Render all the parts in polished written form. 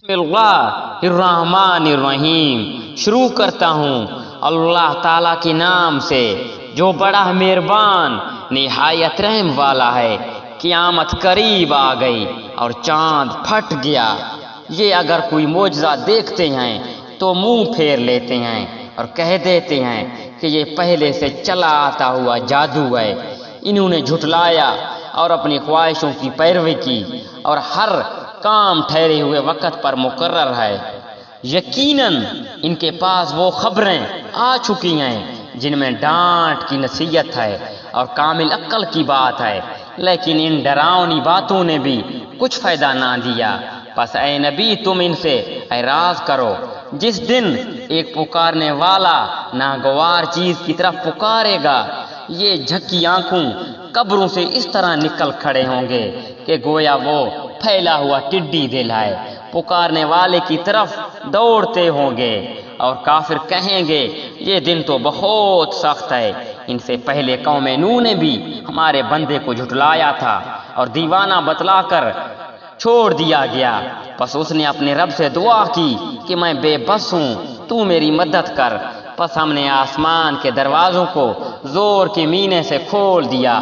بسم اللہ الرحمن الرحیم، شروع کرتا ہوں اللہ تعالیٰ کے نام سے جو بڑا مہربان نہایت رحم والا ہے۔ قیامت قریب آ گئی اور چاند پھٹ گیا۔ یہ اگر کوئی معجزہ دیکھتے ہیں تو منہ پھیر لیتے ہیں اور کہہ دیتے ہیں کہ یہ پہلے سے چلا آتا ہوا جادو ہے۔ انہوں نے جھٹلایا اور اپنی خواہشوں کی پیروی کی، اور ہر کام ٹھہرے ہوئے وقت پر مقرر ہے۔ یقیناً ان کے پاس وہ خبریں آ چکی ہیں جن میں ڈانٹ کی نصیحت ہے اور کامل عقل کی بات ہے، لیکن ان ڈراؤنی باتوں نے بھی کچھ فائدہ نہ دیا۔ پس اے نبی، تم ان سے اعراض کرو۔ جس دن ایک پکارنے والا ناگوار چیز کی طرف پکارے گا، یہ جھکی آنکھوں قبروں سے اس طرح نکل کھڑے ہوں گے کہ گویا وہ پھیلا ہوا ٹڈی دل ہے۔ پکارنے والے کی طرف دوڑتے ہوں گے اور کافر کہیں گے یہ دن تو بہت سخت ہے۔ ان سے پہلے قوم نوح نے بھی ہمارے بندے کو جھٹلایا تھا اور دیوانہ بتلا کر چھوڑ دیا گیا۔ پس اس نے اپنے رب سے دعا کی کہ میں بے بس ہوں، تو میری مدد کر۔ پس ہم نے آسمان کے دروازوں کو زور کے مینے سے کھول دیا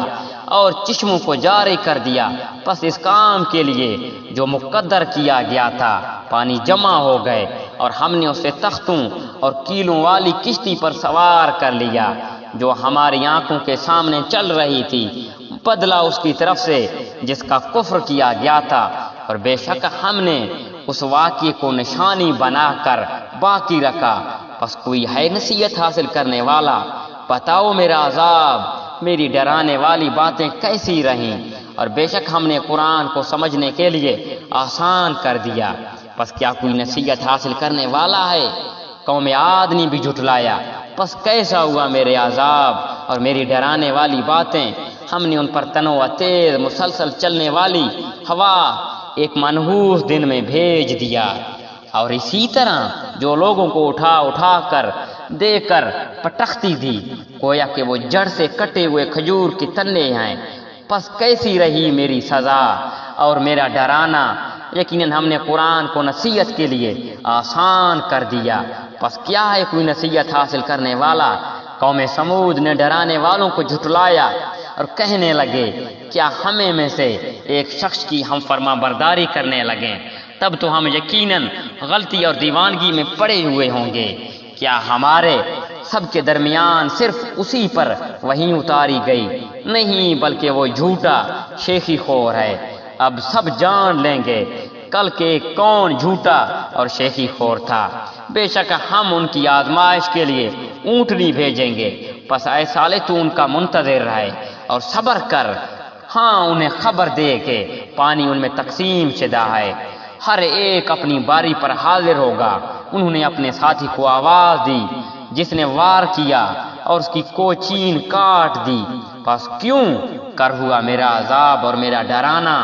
اور چشموں کو جاری کر دیا۔ پس اس کام کے لیے جو مقدر کیا گیا تھا پانی جمع ہو گئے، اور ہم نے اسے تختوں اور کیلوں والی کشتی پر سوار کر لیا جو ہماری آنکھوں کے سامنے چل رہی تھی۔ بدلہ اس کی طرف سے جس کا کفر کیا گیا تھا، اور بے شک ہم نے اس واقعے کو نشانی بنا کر باقی رکھا۔ پس کوئی ہے نصیحت حاصل کرنے والا؟ بتاؤ میرا عذاب، میری ڈرانے والی باتیں کیسی رہیں؟ اور بے شک ہم نے قرآن کو سمجھنے کے لیے آسان کر دیا۔ پس کیا کوئی نصیحت حاصل کرنے والا ہے؟ قوم عاد نے بھی جھٹلایا، پس کیسا ہوا میرے عذاب اور میری ڈرانے والی باتیں؟ ہم نے ان پر تنوع تیز مسلسل چلنے والی ہوا ایک منحوس دن میں بھیج دیا، اور اسی طرح جو لوگوں کو اٹھا اٹھا کر دے کر پٹختی تھی، گویا کہ وہ جڑ سے کٹے ہوئے کھجور کے تنے ہیں۔ پس کیسی رہی میری سزا اور میرا ڈرانا؟ یقیناً ہم نے قرآن کو نصیحت کے لیے آسان کر دیا۔ پس کیا ہے کوئی نصیحت حاصل کرنے والا؟ قوم سمود نے ڈرانے والوں کو جھٹلایا اور کہنے لگے کیا ہمیں میں سے ایک شخص کی ہم فرما برداری کرنے لگیں، تب تو ہم یقیناً غلطی اور دیوانگی میں پڑے ہوئے ہوں گے۔ کیا ہمارے سب کے درمیان صرف اسی پر وحی اتاری گئی؟ نہیں، بلکہ وہ جھوٹا شیخی خور ہے۔ اب سب جان لیں گے کل کے کون جھوٹا اور شیخی خور تھا۔ بے شک ہم ان کی آزمائش کے لیے اونٹنی بھیجیں گے، پس اے صالح تو ان کا منتظر رہے اور صبر کر۔ ہاں، انہیں خبر دے کہ پانی ان میں تقسیم شدہ ہے، ہر ایک اپنی باری پر حاضر ہوگا۔ انہوں نے اپنے ساتھی کو آواز دی جس نے وار کیا اور اس کی کوچین کاٹ دی۔ پس کیوں کر ہوا میرا عذاب اور میرا ڈرانا؟